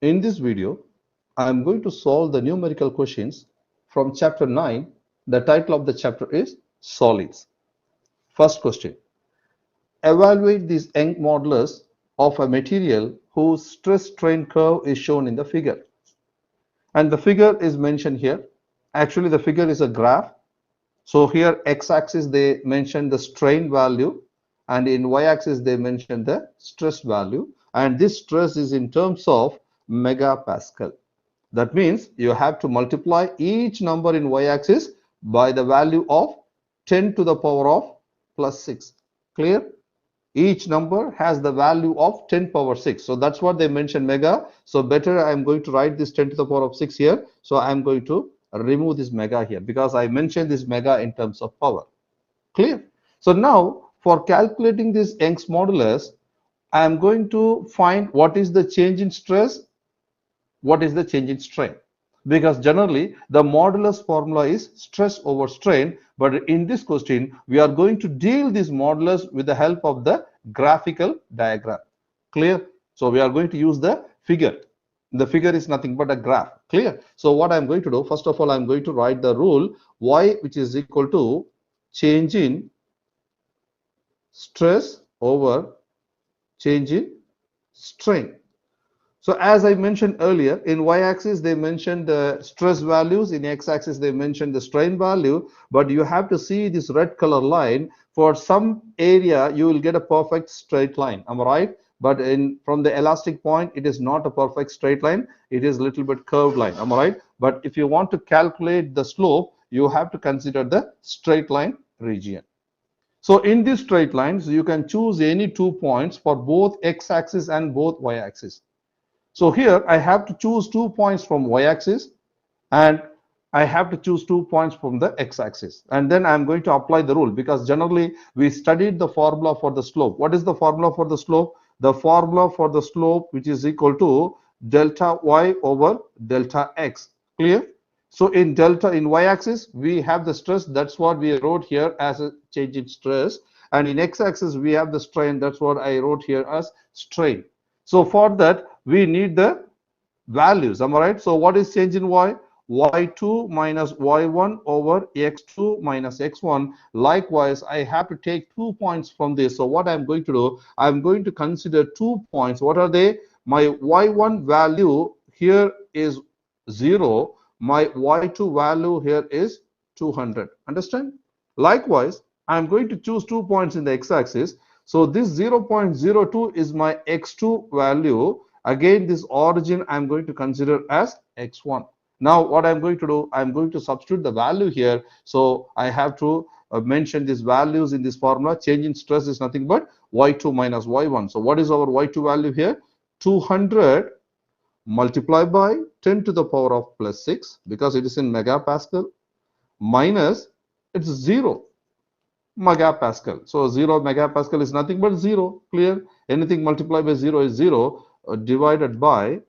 In this video, I am going to solve the numerical questions from chapter 9. The title of the chapter is Solids. First question. Evaluate this Young modulus of a material whose stress-strain curve is shown in the figure. And the figure is mentioned here. Actually, the figure is a graph. So here x-axis they mention the strain value, and in y-axis they mention the stress value, and this stress is in terms of megapascal. That means you have to multiply each number in y-axis by the value of 10 to the power of plus 6. Clear? Each number has the value of 10 power 6. So that's what they mention mega. So better I'm going to write this 10 to the power of 6 here. So I'm going to remove this mega here because I mentioned this mega in terms of power. Clear? So now for calculating this Young's modulus, I am going to find what is the change in stress, what is the change in strain. Because generally the modulus formula is stress over strain, but in this question we are going to deal this modulus with the help of the graphical diagram. Clear? So we are going to use the figure. The figure is nothing but a graph. Clear? So what I'm going to do, first of all, I'm going to write the rule y, which is equal to change in stress over change in strain. So as I mentioned earlier, in y-axis they mentioned the stress values, in x-axis they mentioned the strain value, but you have to see this red color line. For some area you will get a perfect straight line, am I right? But from the elastic point it is not a perfect straight line, it is a little bit curved line, am I right? But if you want to calculate the slope, you have to consider the straight line region. So in these straight lines you can choose any 2 points for both x-axis and both y-axis. So here I have to choose 2 points from y-axis and I have to choose 2 points from the x-axis, and then I'm going to apply the rule because generally we studied the formula for the slope. What is the formula for the slope? The formula for the slope, which is equal to delta y over delta x. Clear? So in y-axis we have the stress, that's what we wrote here as a change in stress, and in x-axis we have the strain, that's what I wrote here as strain. So for that we need the values, am I right? So what is change in y? y2 minus y1 over x2 minus x1. Likewise, I have to take 2 points from this. So what I'm going to do, I'm going to consider 2 points. What are they? My y1 value here is 0. My y2 value here is 200. Understand? Likewise, I'm going to choose 2 points in the x-axis. So this 0.02 is my x2 value. Again, this origin I'm going to consider as x1. Now what I'm going to do, I'm going to substitute the value here. So I have to mention these values in this formula. Change in stress is nothing but y2 minus y1. So what is our y2 value here? 200 multiplied by 10 to the power of plus 6 because it is in megapascal minus it's 0 megapascal. So 0 megapascal is nothing but 0. Clear? Anything multiplied by 0 is 0. Divided by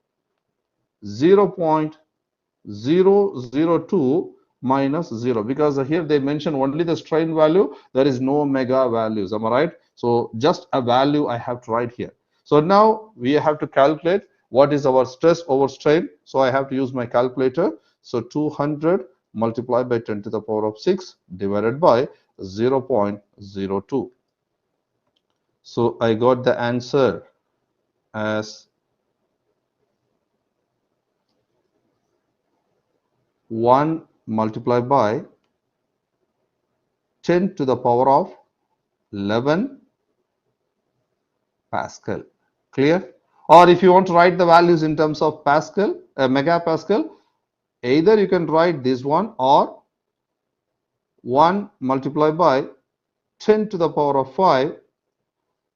0.002 minus 0 because here they mention only the strain value, there is no mega values, am I right? So just a value I have to write here. So now we have to calculate what is our stress over strain. So I have to use my calculator. So 200 multiplied by 10 to the power of 6 divided by 0.02. So I got the answer as 1 multiplied by 10 to the power of 11 Pascal. Clear? Or if you want to write the values in terms of Pascal, megapascal, either you can write this one or 1 multiplied by 10 to the power of 5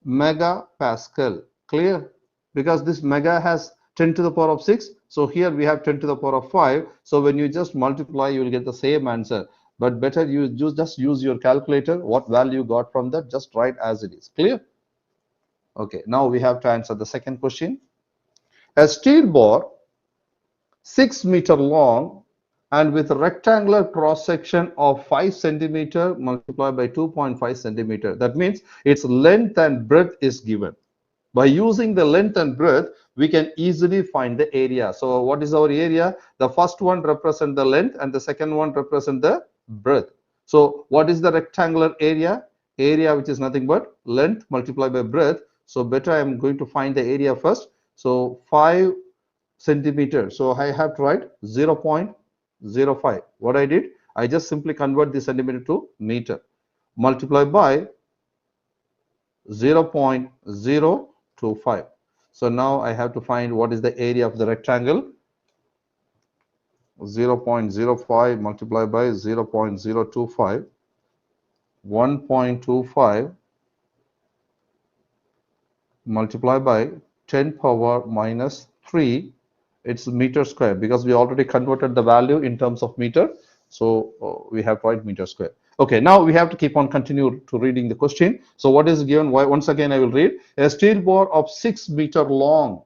megapascal. Clear? Because this mega has 10 to the power of 6. So here we have 10 to the power of 5. So when you just multiply, you will get the same answer. But better you just use your calculator. What value you got from that, just write as it is. Clear? Okay, now we have to answer the second question. A steel bar 6 meter long and with a rectangular cross section of 5 centimeter multiplied by 2.5 centimeter. That means its length and breadth is given. By using the length and breadth, we can easily find the area. So what is our area? The first one represents the length and the second one represents the breadth. So what is the rectangular area? Area, which is nothing but length multiplied by breadth. So better I am going to find the area first. So 5 centimeters. So I have to write 0.05. What I did, I just simply convert the centimeter to meter. Multiply by 0.025. So now I have to find what is the area of the rectangle. 0.05 multiplied by 0.025, 1.25 multiplied by 10 power minus 3, it's meter square, because we already converted the value in terms of meter. So we have to write meter square. Okay, now we have to keep on continue to reading the question. So what is given? Why? Once again I will read. A steel bar of 6 meter long.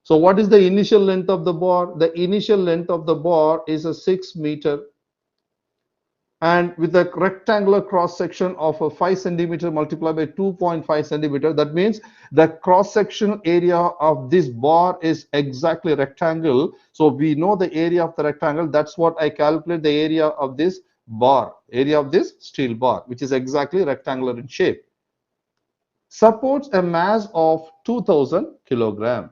So what is the initial length of the bar? The initial length of the bar is a 6 meter, and with a rectangular cross section of a 5 centimeter multiplied by 2.5 centimeter, that means the cross section area of this bar is exactly rectangle. So we know the area of the rectangle. That's what I calculate the area of this bar, area of this steel bar, which is exactly rectangular in shape. Supports a mass of 2000 kilogram.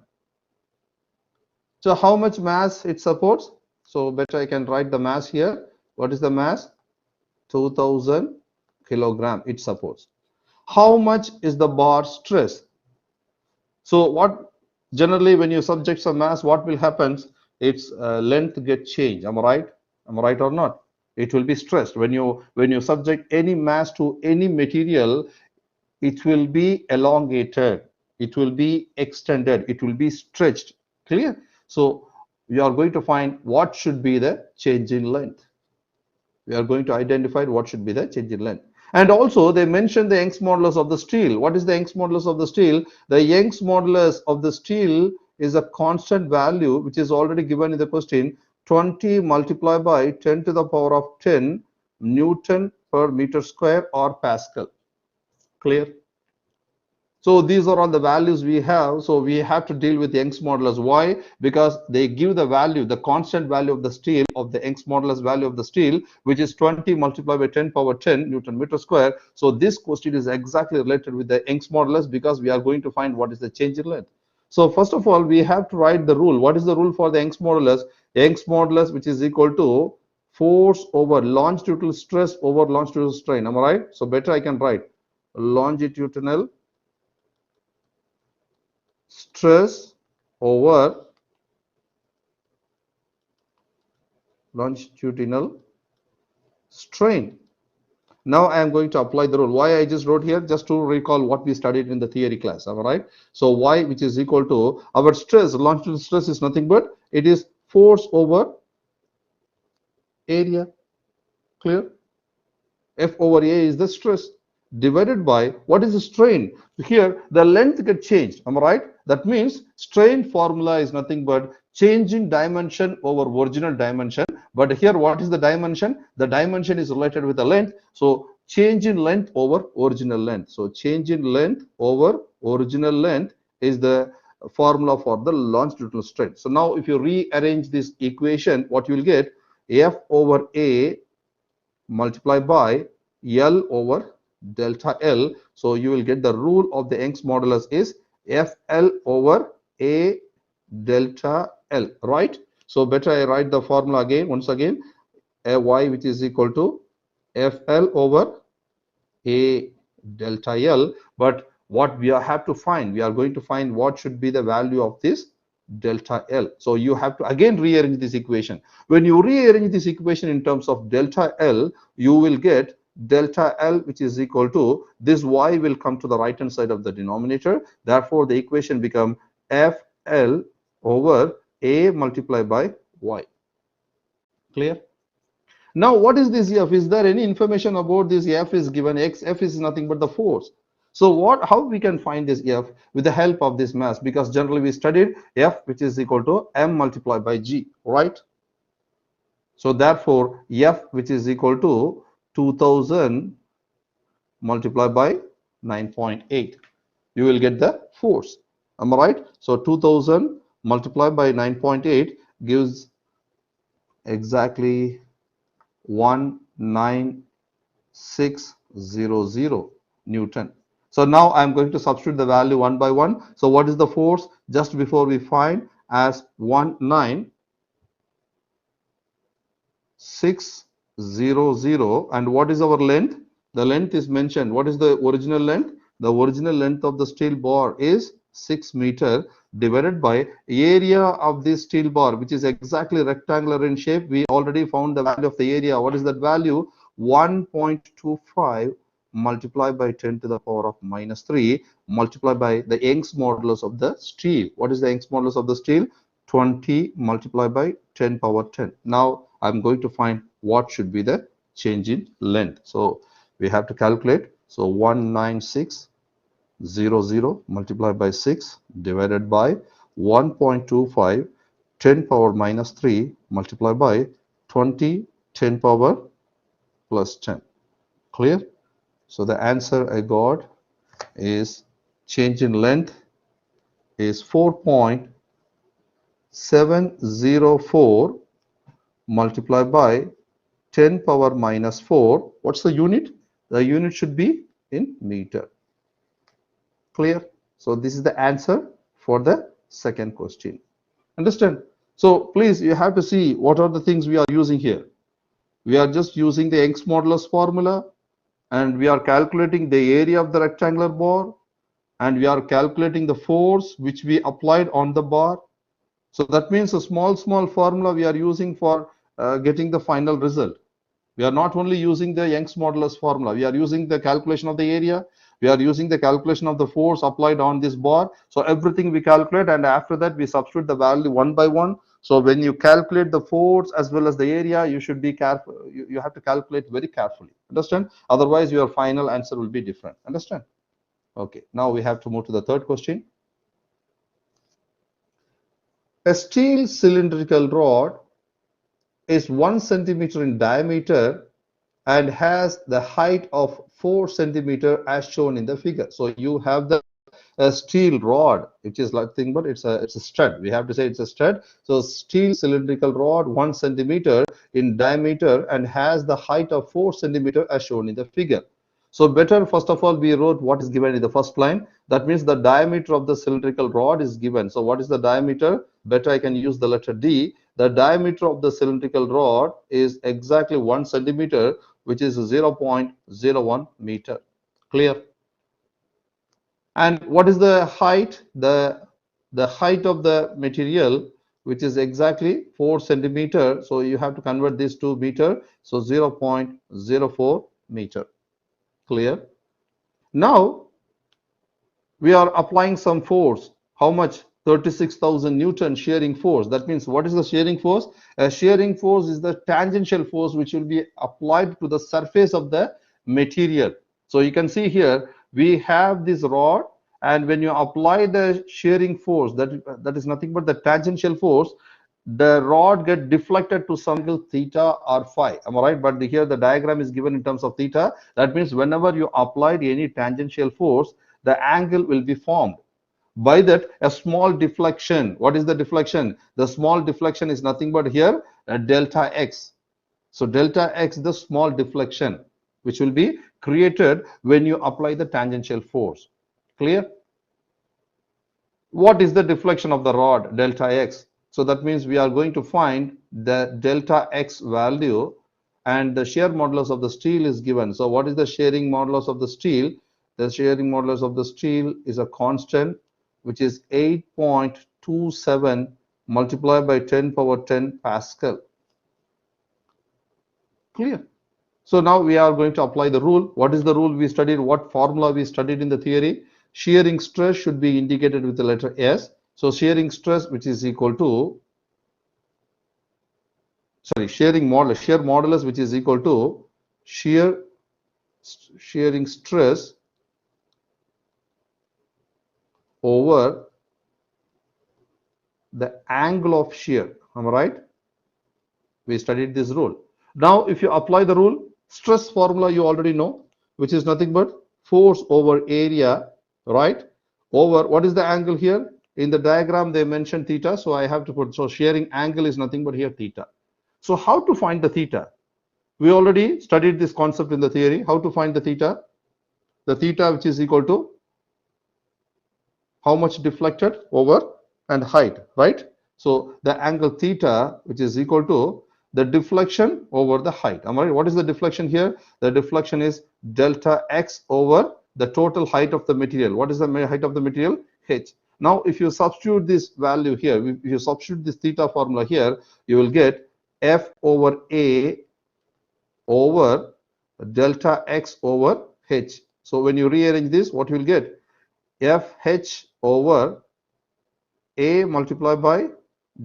So how much mass it supports? So better I can write the mass here. What is the mass? 2000 kilogram it supports. How much is the bar stress? So what generally when you subject some mass, what will happen? Its length get changed. Am I right? Am I right or not? It will be stressed. When you subject any mass to any material, it will be elongated, it will be extended, it will be stretched. Clear? So we are going to find what should be the change in length. We are going to identify what should be the change in length. And also they mentioned the Young's modulus of the steel. What is the Young's modulus of the steel? The Young's modulus of the steel is a constant value which is already given in the question, 20 multiplied by 10 to the power of 10 Newton per meter square or Pascal. Clear? So these are all the values we have. So we have to deal with Young's modulus. Why? Because they give the value, the constant value of the steel, of the Young's modulus value of the steel, which is 20 multiplied by 10 power 10 Newton meter square. So this question is exactly related with the Young's modulus, because we are going to find what is the change in length. So first of all, we have to write the rule. What is the rule for the Young's modulus? Young's modulus, which is equal to force over longitudinal stress over longitudinal strain. Am I right? So better I can write longitudinal stress over longitudinal strain. Now I am going to apply the rule. Why I just wrote here? Just to recall what we studied in the theory class. All right. So y, which is equal to our stress, longitudinal stress is nothing but it is force over area. Clear? F over A is the stress divided by what is the strain. Here the length get changed. Am I right? That means strain formula is nothing but change in dimension over original dimension. But here what is the dimension? The dimension is related with the length. So change in length over original length. So change in length over original length is the formula for the longitudinal strain. So now if you rearrange this equation, what you will get, F over A multiplied by L over delta L. So you will get the rule of the Young's modulus is FL over A delta L, right? So better I write the formula again, once again, y, which is equal to FL over A delta L. But what we have to find, we are going to find what should be the value of this delta L. So you have to again rearrange this equation. When you rearrange this equation in terms of delta L, you will get delta L, which is equal to this y will come to the right hand side of the denominator. Therefore the equation become FL over A multiplied by y. Clear? Now what is this F? Is there any information about this F is given X? F is nothing but the force. So how we can find this F? With the help of this mass, because generally we studied F, which is equal to M multiplied by G, right? So therefore F, which is equal to 2000 multiplied by 9.8. you will get the force. Am I right? So 2000 multiplied by 9.8 gives exactly 19600 Newton. So now I'm going to substitute the value one by one. So what is the force just before we find as 19600, and what is our length? The length is mentioned. What is the original length? The original length of the steel bar is 6 meter divided by area of this steel bar, which is exactly rectangular in shape. We already found the value of the area. What is that value? 1.25 multiplied by 10 to the power of minus 3 multiplied by the Young's modulus of the steel. What is the Young's modulus of the steel? 20 multiplied by 10 power 10. Now I'm going to find what should be the change in length. So we have to calculate. So 19600 multiplied by 6 divided by 1.25 10 power minus 3 multiplied by 20 10 power plus 10. Clear? So the answer I got is change in length is 4.704 multiplied by 10 power minus 4. What's the unit? The unit should be in meter. Clear? So this is the answer for the second question. Understand? So please, you have to see what are the things we are using here. We are just using the Young's modulus formula, and we are calculating the area of the rectangular bar, and we are calculating the force which we applied on the bar. So that means a small formula we are using for getting the final result. We are not only using the Young's modulus formula, we are using the calculation of the area, we are using the calculation of the force applied on this bar. So everything we calculate, and after that we substitute the value one by one. So when you calculate the force as well as the area, you should be careful. You have to calculate very carefully. Understand? Otherwise your final answer will be different. Understand? Okay, now we have to move to the third question. A steel cylindrical rod is 1 centimeter in diameter and has the height of 4 centimeter as shown in the figure. So you have the steel rod, which is nothing but it's a stud. We have to say it's a stud. So steel cylindrical rod 1 centimeter in diameter and has the height of 4 centimeter as shown in the figure. So better, first of all, we wrote what is given in the first line. That means the diameter of the cylindrical rod is given. So what is the diameter? Better I can use the letter D. The diameter of the cylindrical rod is exactly 1 centimeter, which is 0.01 meter. Clear? And what is the height? The height of the material, which is exactly 4 centimeter. So you have to convert this to meter. So 0.04 meter. Clear? Now we are applying some force. How much? 36,000 Newton shearing force. That means what is the shearing force? A shearing force is the tangential force which will be applied to the surface of the material. So you can see here we have this rod, and when you apply the shearing force, that is nothing but the tangential force, the rod get deflected to some angle theta or phi. Am I right? But here the diagram is given in terms of theta. That means whenever you applied any tangential force, the angle will be formed. By that, a small deflection. What is the deflection? The small deflection is nothing but here delta x. So delta x, the small deflection, which will be created when you apply the tangential force. Clear? What is the deflection of the rod? Delta x. So that means we are going to find the delta x value, and the shear modulus of the steel is given. So what is the shearing modulus of the steel? The shearing modulus of the steel is a constant, which is 8.27 multiplied by 10 power 10 Pascal. Clear? So now we are going to apply the rule. What is the rule we studied? What formula we studied in the theory? Shearing stress should be indicated with the letter S. So shearing stress, which is equal to, shear modulus, which is equal to shearing stress over the angle of shear. Am I right? We studied this rule. Now if you apply the rule, stress formula you already know, which is nothing but force over area, right? over, what is the angle here? In the diagram they mentioned theta, so I have to put, so shearing angle is nothing but here theta. So how to find the theta? We already studied this concept in the theory. How to find the theta? The theta which is equal to how much deflected over and height, right? So the angle theta which is equal to the deflection over the height. Am I right? What is the deflection here? The deflection is delta x over the total height of the material. What is the height of the material? H. Now if you substitute this value here, if you substitute this theta formula here, you will get F over A over delta x over h. So when you rearrange this, what you will get? Fh over a multiplied by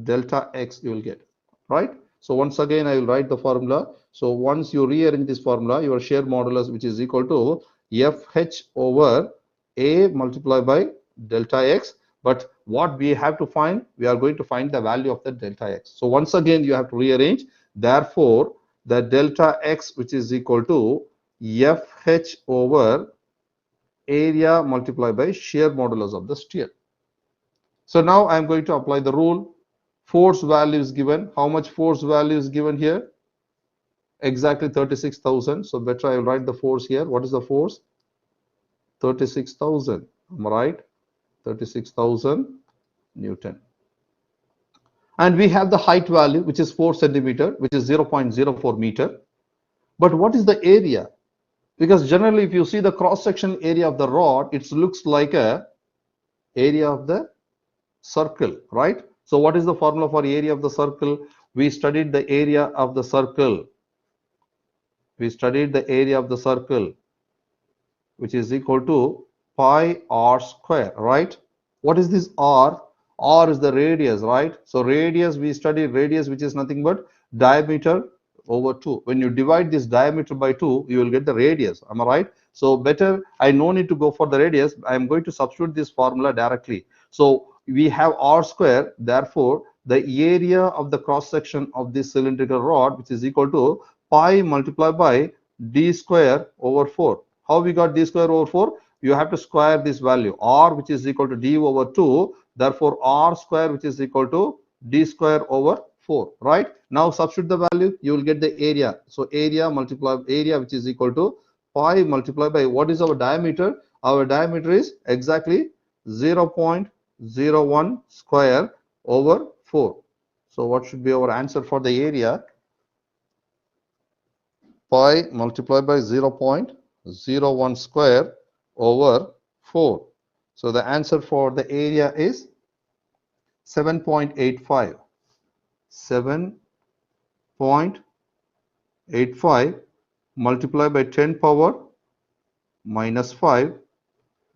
delta x you will get, right? So once again I will write the formula. So once you rearrange this formula, your shear modulus which is equal to Fh over a multiplied by delta x. But what we have to find, we are going to find the value of the delta x. So once again you have to rearrange. Therefore the delta x which is equal to Fh over area multiplied by shear modulus of the shear. So now I am going to apply the rule. Force value is given. How much force value is given here? Exactly 36,000. So better I will write the force here. What is the force? 36,000. Am I right? 36,000 Newton. And we have the height value which is 4 centimeter, which is 0.04 meter. But what is the area? Because generally if you see the cross-section area of the rod, it looks like a area of the circle, right? So what is the formula for area of the circle? We studied the area of the circle. We studied the area of the circle, which is equal to pi r square, right? What is this r? R is the radius, right? So radius, we studied radius, which is nothing but diameter over 2. When you divide this diameter by 2, you will get the radius. Am I right? So better, I no need to go for the radius. I am going to substitute this formula directly. So we have r square. Therefore, the area of the cross section of this cylindrical rod, which is equal to pi multiplied by d square over 4. How we got d square over 4? You have to square this value, r which is equal to d over 2. Therefore, r square which is equal to d square over 4, right? Now substitute the value, you will get the area. So area multiplied area which is equal to pi multiplied by, what is our diameter? Our diameter is exactly 0.01 square over 4. So what should be our answer for the area? Pi multiplied by 0.01 square over 4. So the answer for the area is 7.85. 7.85 multiplied by 10 power minus 5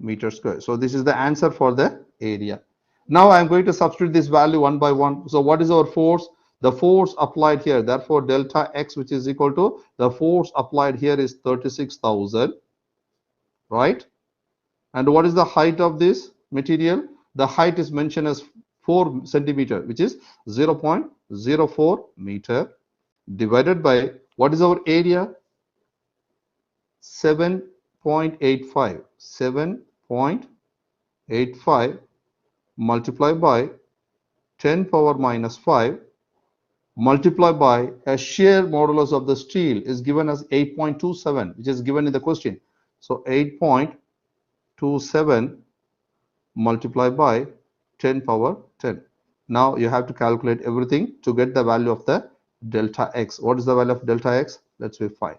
meter square. So this is the answer for the area. Now I am going to substitute this value one by one. So what is our force? The force applied here. Therefore delta x which is equal to the force applied here is 36,000, right? And what is the height of this material? The height is mentioned as 4 centimeter, which is 0.04 meter, divided by, what is our area? 7.85. 7.85 multiplied by 10 power minus 5 multiplied by a shear modulus of the steel is given as 8.27, which is given in the question. So 8.27 multiplied by 10 power 10. Now you have to calculate everything to get the value of the delta x. What is the value of delta x? Let's find.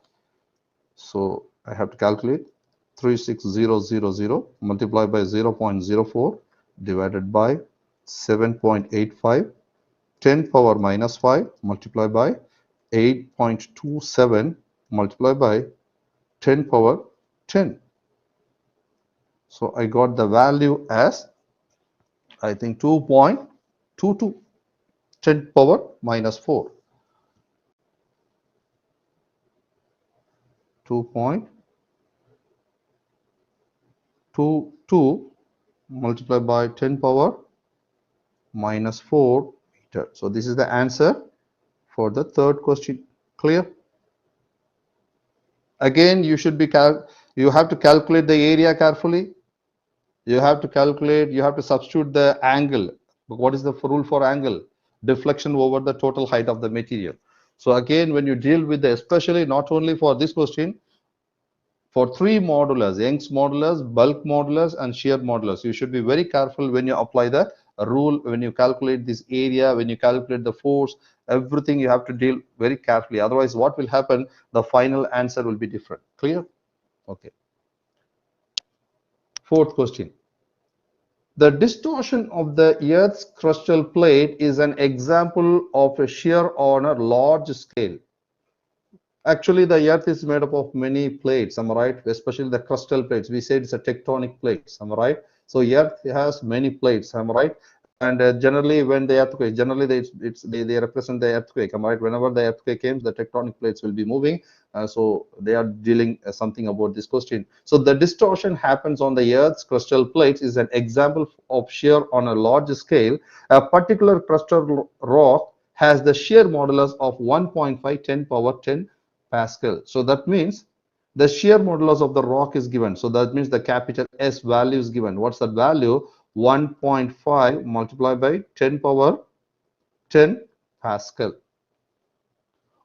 So I have to calculate 36000 multiplied by 0.04 divided by 7.85, 10 power minus 5 multiplied by 8.27 multiplied by 10 power 10. So I got the value as, I think, 2.22, 10 power minus 4. 2.22 multiplied by 10 power minus 4 meter. So this is the answer for the third question. Clear? Again, you have to calculate the area carefully. You have to calculate, you have to substitute the angle. What is the rule for angle? Deflection over the total height of the material. So again, when you deal with the, especially not only for this question, for three modulus, Young's modulus, bulk modulus, and shear modulus, you should be very careful when you apply the rule, when you calculate this area, when you calculate the force, everything you have to deal very carefully. Otherwise, what will happen? The final answer will be different. Clear? Okay. Fourth question. The distortion of the Earth's crustal plate is an example of a shear on a large scale. Actually, the Earth is made up of many plates, am I right? Especially the crustal plates. We said it's a tectonic plates, am I right? So Earth has many plates, am I right? And generally, when the earthquake, generally they represent the earthquake, am I right? Whenever the earthquake comes, the tectonic plates will be moving. So they are dealing something about this question. So the distortion happens on the Earth's crustal plates is an example of shear on a large scale. A particular crustal rock has the shear modulus of 1.5 10 power 10 Pascal. So that means the shear modulus of the rock is given. So that means the capital S value is given. What's that value? 1.5 multiplied by 10 power 10 Pascal.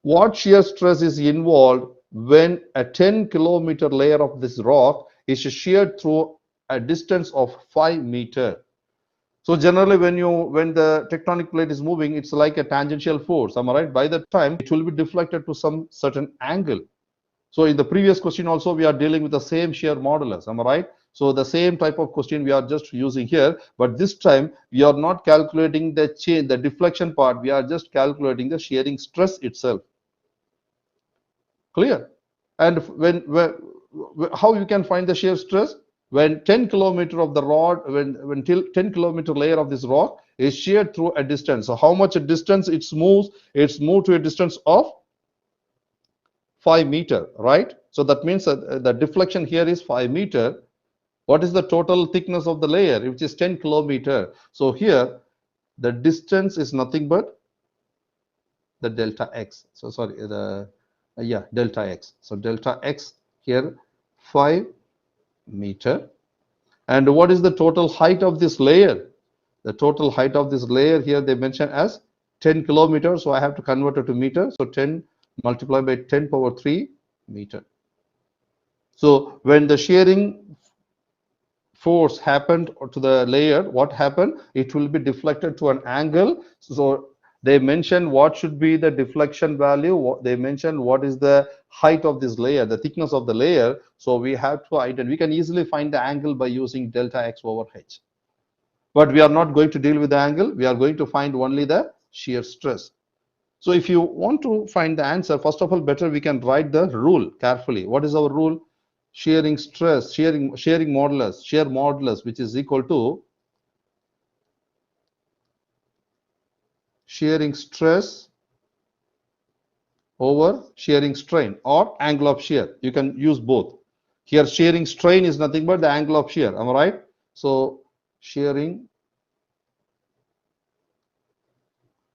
What shear stress is involved when a 10-kilometer layer of this rock is sheared through a distance of 5 meters? So generally when the tectonic plate is moving, it's like a tangential force, am I right? By the time it will be deflected to some certain angle. So in the previous question also we are dealing with the same shear modulus, am I right? So the same type of question we are just using here, but this time we are not calculating the change, the deflection part, we are just calculating the shearing stress itself. Clear? And how you can find the shear stress? When 10 kilometer of the rod, when 10 kilometer layer of this rock is sheared through a distance. So how much a distance it moves? It's moved to a distance of 5 meter, right? So that means that the deflection here is 5 meter. What is the total thickness of the layer, which is 10 kilometer? So here the distance is nothing but the delta x. So sorry, delta x. So delta x here 5 meter. And what is the total height of this layer? The total height of this layer here they mention as 10 kilometers. So I have to convert it to meter. So 10 multiplied by 10 power 3 meter. So when the shearing force happened to the layer, what happened? It will be deflected to an angle. So they mention what should be the deflection value. They mention what is the height of this layer, the thickness of the layer. So we have to identify. We can easily find the angle by using delta x over h. But we are not going to deal with the angle. We are going to find only the shear stress. So if you want to find the answer, first of all, better we can write the rule carefully. What is our rule? Shearing stress, shearing modulus, shear modulus, which is equal to shearing stress over shearing strain or angle of shear. You can use both. Here shearing strain is nothing but the angle of shear. Am I right? So shearing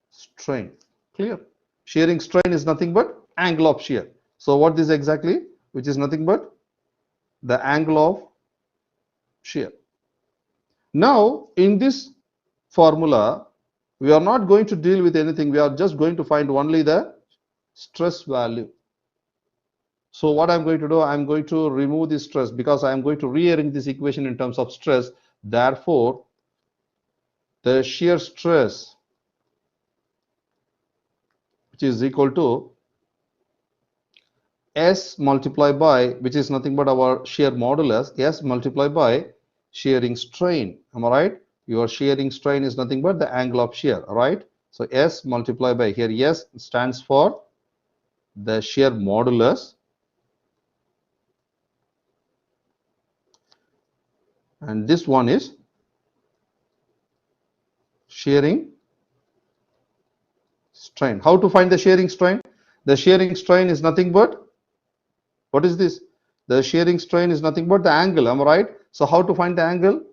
strain. Clear? Shearing strain is nothing but angle of shear. So what is exactly? Which is nothing but the angle of shear. Now in this formula we are not going to deal with anything. We are just going to find only the stress value. So what I'm going to do, I'm going to remove this stress because I'm going to rearrange this equation in terms of stress. Therefore the shear stress, which is equal to S multiplied by, which is nothing but our shear modulus, S multiplied by shearing strain. Am I right? Your shearing strain is nothing but the angle of shear, right? So S multiplied by, here S stands for the shear modulus, and this one is shearing strain. How to find the shearing strain? The shearing strain is nothing but, what is this? The shearing strain is nothing but the angle, am I right? So how to find the angle?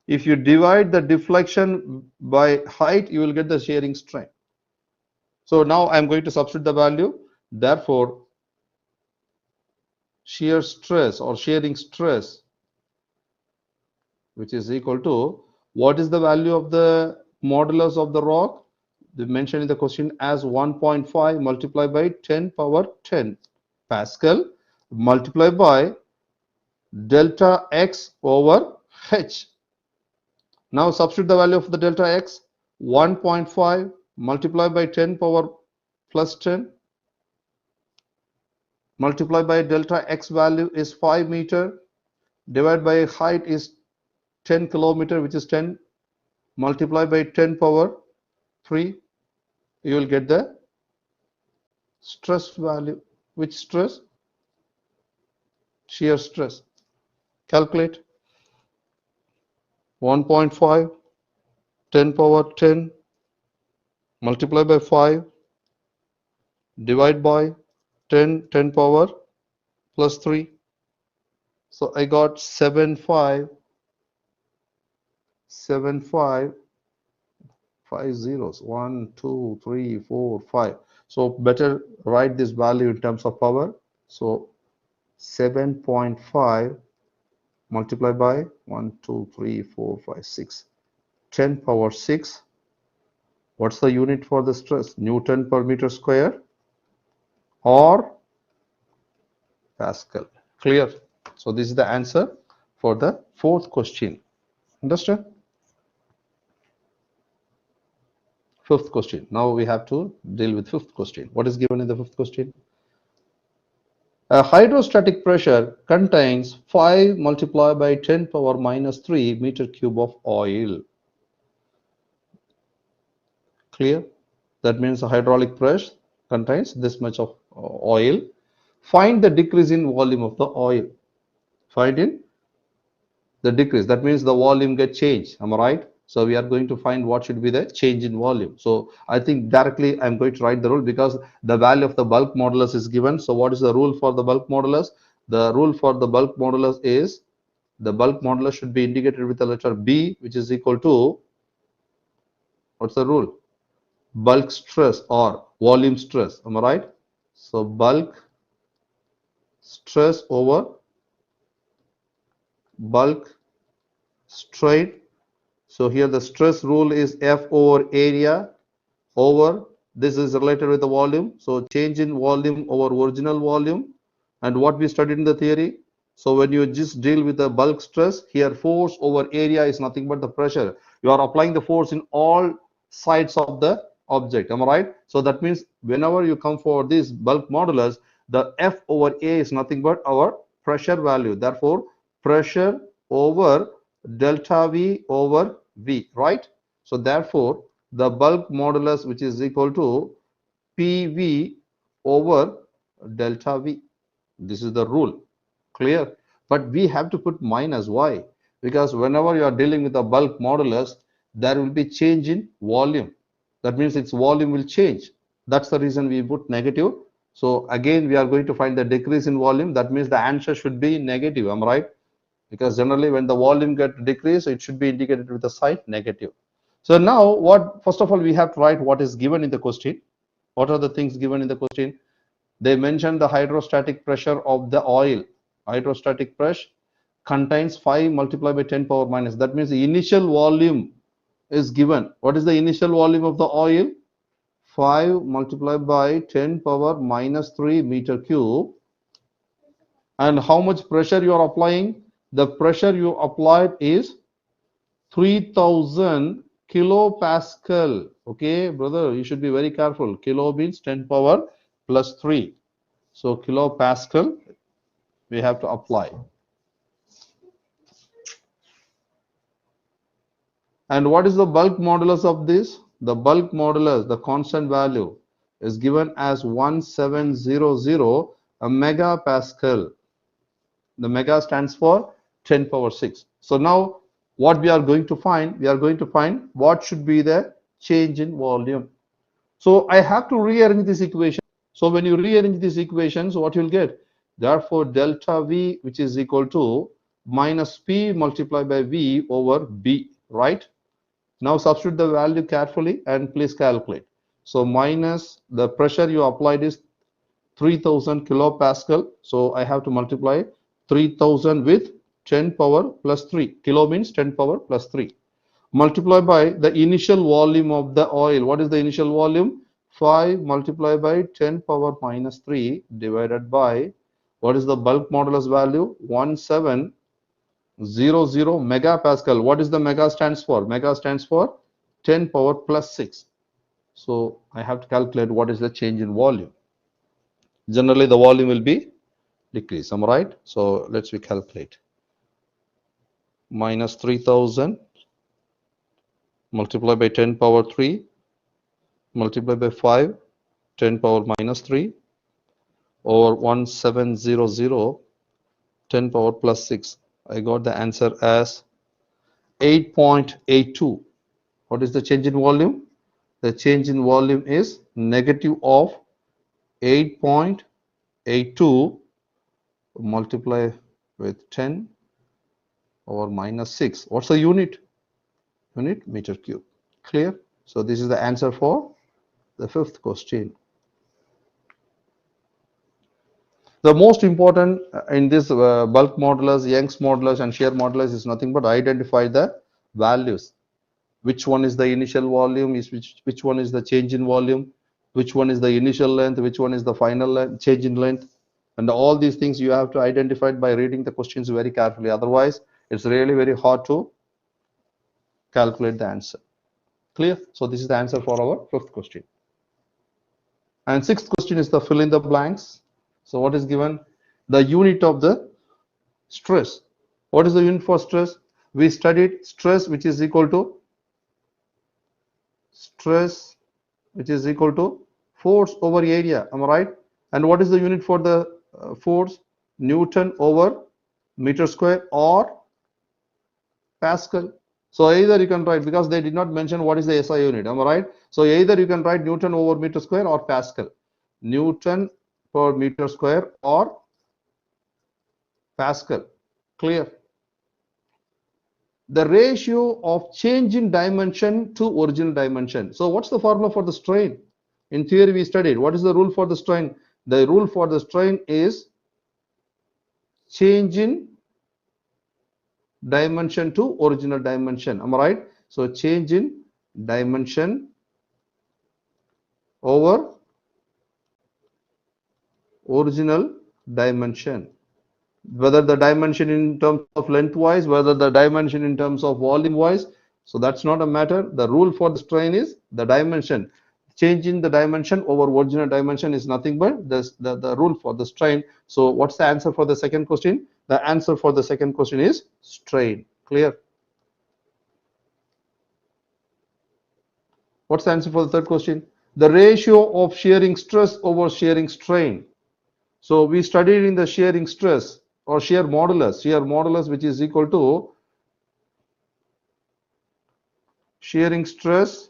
If you divide the deflection by height, you will get the shearing strain. So now I'm going to substitute the value. Therefore, shear stress or shearing stress which is equal to, what is the value of the modulus of the rock? They mentioned in the question as 1.5 multiplied by 10 power 10 Pascal multiplied by delta x over h. Now substitute the value of the delta x, 1.5 multiplied by 10 power plus 10 multiplied by delta x value is 5 meter, divided by height is 10 kilometer, which is 10 multiplied by 10 power 3. You will get the stress value. Which stress? Shear stress. Calculate. 1.5, 10 power 10 multiplied by 5 divide by 10, 10 power plus 3. So I got 7.5, 7.5, 5 zeros, 1, 2, 3, 4, 5. So better write this value in terms of power. So 7.5 multiplied by 1, 2, 3, 4, 5, 6. 10 power 6. What's the unit for the stress? Newton per meter square or Pascal. Clear? So this is the answer for the fourth question. Understand? Fifth question. Now we have to deal with fifth question. What is given in the fifth question? A hydrostatic pressure contains 5 multiplied by 10 power minus 3 meter cube of oil. Clear? That means a hydraulic press contains this much of oil. Find the decrease in volume of the oil. Find in the decrease. That means the volume get changed. Am I right? So we are going to find what should be the change in volume. So I think directly I'm going to write the rule because the value of the bulk modulus is given. So what is the rule for the bulk modulus? The rule for the bulk modulus is the bulk modulus should be indicated with the letter B, which is equal to, what's the rule? Bulk stress or volume stress. Am I right? So bulk stress over bulk strain. So here the stress rule is F over area over, this is related with the volume. So change in volume over original volume. And what we studied in the theory. So when you just deal with the bulk stress, here force over area is nothing but the pressure. You are applying the force in all sides of the object. Am I right? So that means whenever you come for this bulk modulus, the F over A is nothing but our pressure value. Therefore, pressure over delta V over V, right? So therefore, the bulk modulus, which is equal to PV over delta V. This is the rule. Clear? But we have to put minus. Why? Because whenever you are dealing with a bulk modulus, there will be change in volume. That means its volume will change. That's the reason we put negative. So again, we are going to find the decrease in volume. That means the answer should be negative. Am I right? Because generally when the volume gets decreased, it should be indicated with the sign negative. So now first of all, we have to write what is given in the question. What are the things given in the question? They mentioned the hydrostatic pressure of the oil. Hydrostatic pressure contains 5 multiplied by 10 power minus. That means the initial volume is given. What is the initial volume of the oil? 5 multiplied by 10 power minus 3 meter cube. And how much pressure you are applying? The pressure you applied is 3000 kilopascal. Okay, brother, you should be very careful. Kilo means 10 power plus 3. So kilopascal we have to apply. And what is the bulk modulus of this? The bulk modulus, the constant value, is given as 1700 megapascal. The mega stands for 10 power 6. So now what we are going to find? We are going to find what should be the change in volume. So I have to rearrange this equation. So when you rearrange these equations, what you'll get? Therefore, delta V, which is equal to minus P multiplied by V over B, right? Now substitute the value carefully and please calculate. So minus the pressure you applied is 3000 kilopascal. So I have to multiply 3000 with 10 power plus 3. Kilo means 10 power plus 3. Multiply by the initial volume of the oil. What is the initial volume? 5 multiplied by 10 power minus 3 divided by, what is the bulk modulus value? 1700 megapascal. What is the mega stands for? Mega stands for 10 power plus 6. So I have to calculate what is the change in volume. Generally the volume will be decrease. Am I right? So let's calculate. Minus 3000 multiplied by 10 power 3 multiplied by 5 10 power minus 3 over 1700 10 power plus 6. I got the answer as 8.82. What is the change in volume? The change in volume is negative of 8.82 multiply with 10 over minus 6. What's the unit? Unit meter cube. Clear? So this is the answer for the fifth question. The most important in this bulk modulus, Young's modulus and shear modulus is nothing but identify the values. Which one is the initial volume, which one is the change in volume, which one is the initial length, which one is the final length, change in length, and all these things you have to identify by reading the questions very carefully. Otherwise, it's really very hard to calculate the answer. Clear? So this is the answer for our fifth question. And sixth question is the fill in the blanks. So what is given? The unit of the stress. What is the unit for stress? We studied stress which is equal to force over area. Am I right? And what is the unit for the force? Newton over meter square or Pascal. So either you can write, because they did not mention what is the SI unit. Am I right? So either you can write Newton over meter square or Pascal. Newton per meter square or Pascal. Clear? The ratio of change in dimension to original dimension. So what's the formula for the strain? In theory we studied. What is the rule for the strain? The rule for the strain is change in dimension to original dimension. Am I right? So change in dimension over original dimension. Whether the dimension in terms of lengthwise, whether the dimension in terms of volume wise, so that's not a matter. The rule for the strain is the dimension. Change in the dimension over original dimension is nothing but the rule for the strain. So what's the answer for the second question? The answer for the second question is strain. Clear? What's the answer for the third question? The ratio of shearing stress over shearing strain. So we studied in the shearing stress or shear modulus which is equal to shearing stress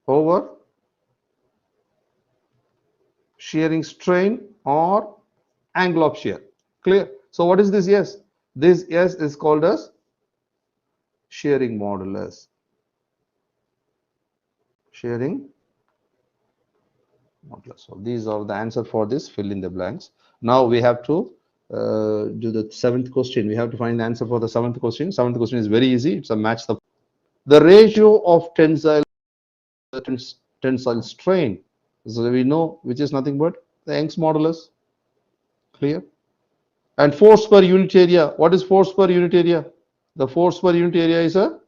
over shearing strain or angle of shear. Clear? So what is this S? This S is called as shearing modulus. Shearing modulus. So these are the answer for this fill in the blanks. Now we have to do the seventh question. We have to find the answer for the seventh question. Seventh question is very easy. It's a match the ratio of tensile strain. So we know which is nothing but the Young's modulus. Clear? And force per unit area. What is force per unit area? The force per unit area is a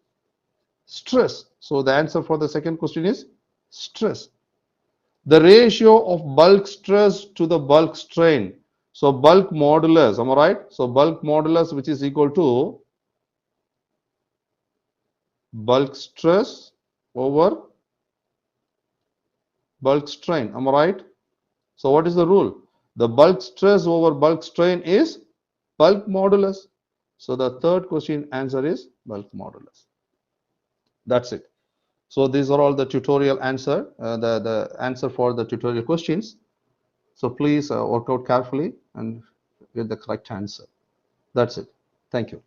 stress. So the answer for the second question is stress. The ratio of bulk stress to the bulk strain. So bulk modulus, am I right? So bulk modulus which is equal to bulk stress over bulk strain. Am I right? So what is the rule? The bulk stress over bulk strain is bulk modulus. So the third question answer is bulk modulus. That's it. So these are all the tutorial answer, the answer for the tutorial questions. So please work out carefully and get the correct answer. That's it. Thank you.